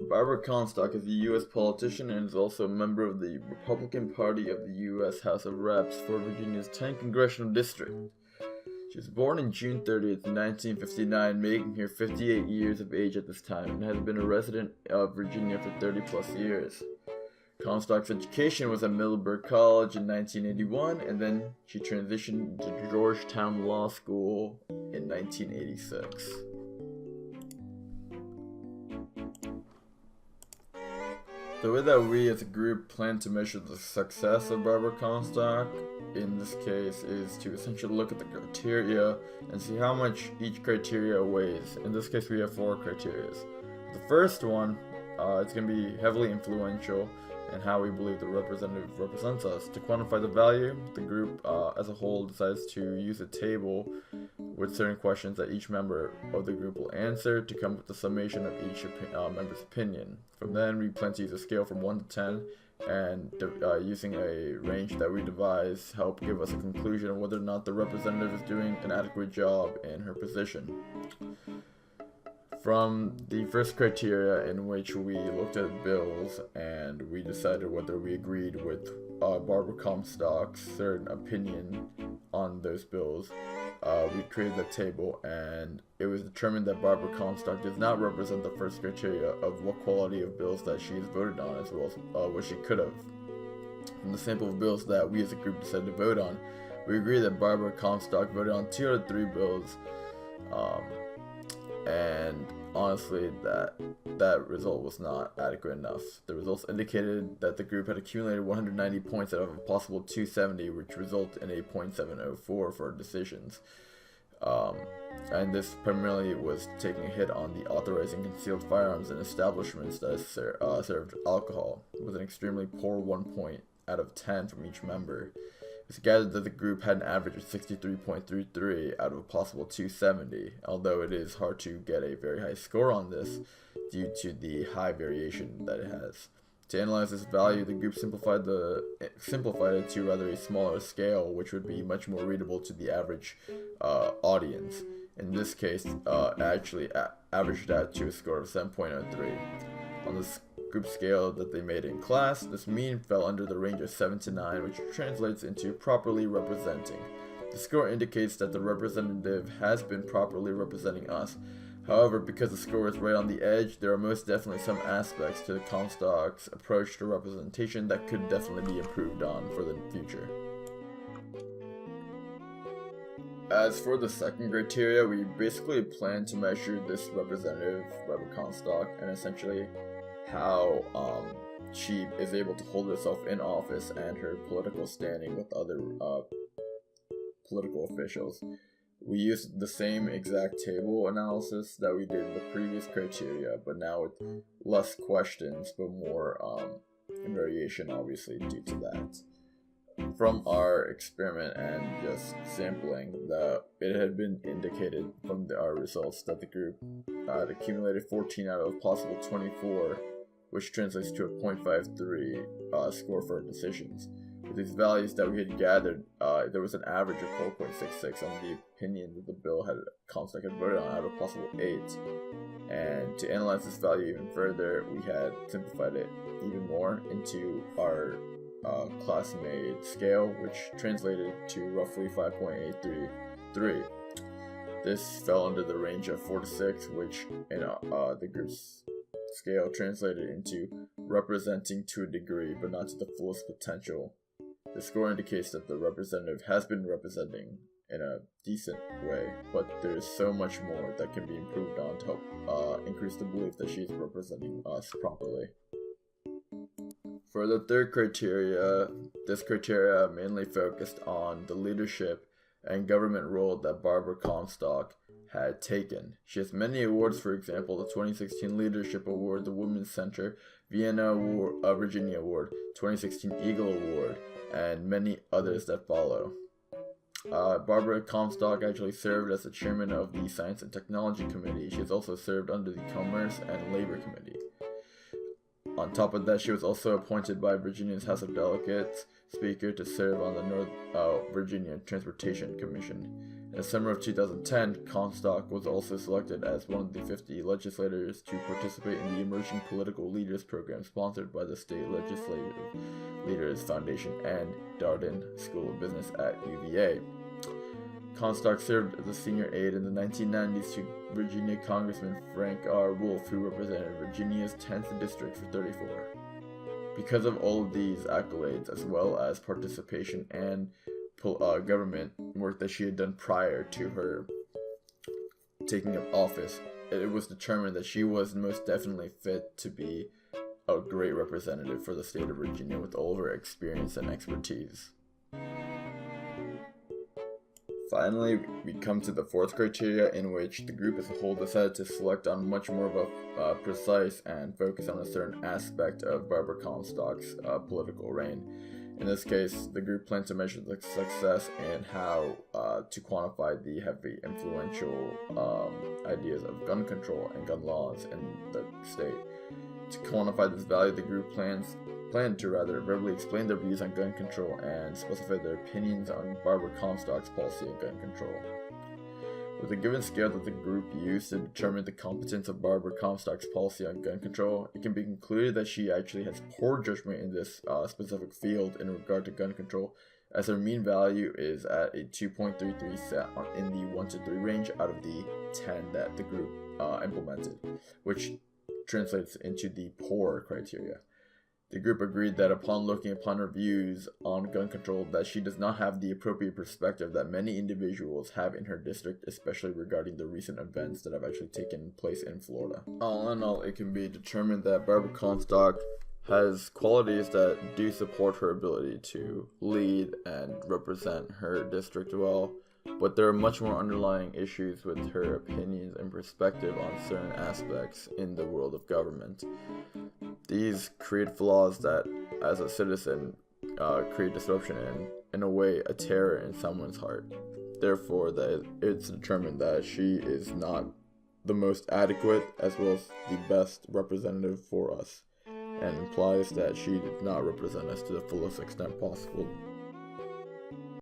Barbara Comstock is a U.S. politician and is also a member of the Republican Party of the U.S. House of Reps for Virginia's 10th Congressional District. She was born on June 30th, 1959, making her 58 years of age at this time, and has been a resident of Virginia for 30 plus years. Comstock's education was at Middleburg College in 1981, and then she transitioned to Georgetown Law School in 1986. The way that we as a group plan to measure the success of Barbara Comstock in this case is to essentially look at the criteria and see how much each criteria weighs. In this case, we have 4 criteria. The first one, it's going to be heavily influential in how we believe the representative represents us. To quantify the value, the group as a whole decides to use a table with certain questions that each member of the group will answer to come up with a summation of each member's opinion. From then, we plan to use a scale from 1 to 10, and using a range that we devise help give us a conclusion of whether or not the representative is doing an adequate job in her position. From the first criteria, in which we looked at bills and we decided whether we agreed with Barbara Comstock's certain opinion on those bills, we created that table, and it was determined that Barbara Comstock does not represent the first criteria of what quality of bills that she has voted on, as well as what she could have. From the sample of bills that we as a group decided to vote on, we agree that Barbara Comstock voted on 2 out of 3 bills, and honestly, that result was not adequate enough. The results indicated that the group had accumulated 190 points out of a possible 270, which resulted in a .704 for our decisions. And this primarily was taking a hit on the authorizing concealed firearms in establishments that served alcohol, with an extremely poor 1 point out of 10 from each member. It's gathered that the group had an average of 63.33 out of a possible 270, although it is hard to get a very high score on this due to the high variation that it has. To analyze this value, the group simplified it to rather a smaller scale, which would be much more readable to the average audience. In this case, actually averaged that to a score of 7.03. On this group scale that they made in class, this mean fell under the range of 7 to 9, which translates into properly representing. The score indicates that the representative has been properly representing us. However, because the score is right on the edge, there are most definitely some aspects to Comstock's approach to representation that could definitely be improved on for the future. As for the second criteria, we basically plan to measure this representative, Barbara Comstock, and essentially how she is able to hold herself in office and her political standing with other political officials. We used the same exact table analysis that we did in the previous criteria, but now with less questions, but more variation, obviously, due to that. From our experiment and just sampling, that it had been indicated from our results that the group had accumulated 14 out of possible 24, which translates to a .53 score for our decisions. With these values that we had gathered, there was an average of 4.66 on the opinion that the bill Comstock had voted on out of possible 8. And to analyze this value even further, we had simplified it even more into our class-made scale, which translated to roughly 5.833. This fell under the range of 4 to 6, which in the group's scale translated into representing to a degree, but not to the fullest potential. The score indicates that the representative has been representing in a decent way, but there is so much more that can be improved on to help increase the belief that she is representing us properly. For the third criteria, this criteria mainly focused on the leadership and government role that Barbara Comstock had taken. She has many awards, for example, the 2016 Leadership Award, the Women's Center, Vienna Award, Virginia Award, 2016 Eagle Award, and many others that follow. Barbara Comstock actually served as the chairman of the Science and Technology Committee. She has also served under the Commerce and Labor Committee. On top of that, she was also appointed by Virginia's House of Delegates Speaker to serve on the North Virginia Transportation Commission. In the summer of 2010, Comstock was also selected as one of the 50 legislators to participate in the Emerging Political Leaders Program sponsored by the State Legislative Leaders Foundation and Darden School of Business at UVA. Comstock served as a senior aide in the 1990s to Virginia Congressman Frank R. Wolf, who represented Virginia's 10th District for 34. Because of all of these accolades, as well as participation and government work that she had done prior to her taking up office, it was determined that she was most definitely fit to be a great representative for the state of Virginia with all of her experience and expertise. Finally, we come to the fourth criteria, in which the group as a whole decided to select on much more of a precise and focus on a certain aspect of Barbara Comstock's political reign. In this case, the group planned to measure the success and how to quantify the heavy influential ideas of gun control and gun laws in the state. To quantify this value, the group planned to verbally explain their views on gun control and specify their opinions on Barbara Comstock's policy on gun control. With a given scale that the group used to determine the competence of Barbara Comstock's policy on gun control, it can be concluded that she actually has poor judgment in this specific field in regard to gun control, as her mean value is at a 2.33 set in the 1 to 3 range out of the 10 that the group implemented, which translates into the poor criteria. The group agreed that upon looking upon her views on gun control, that she does not have the appropriate perspective that many individuals have in her district, especially regarding the recent events that have actually taken place in Florida. All in all, it can be determined that Barbara Comstock has qualities that do support her ability to lead and represent her district well, but there are much more underlying issues with her opinions and perspective on certain aspects in the world of government. These create flaws that, as a citizen, create disruption and, in a way, a terror in someone's heart. Therefore, that it's determined that she is not the most adequate as well as the best representative for us, and implies that she did not represent us to the fullest extent possible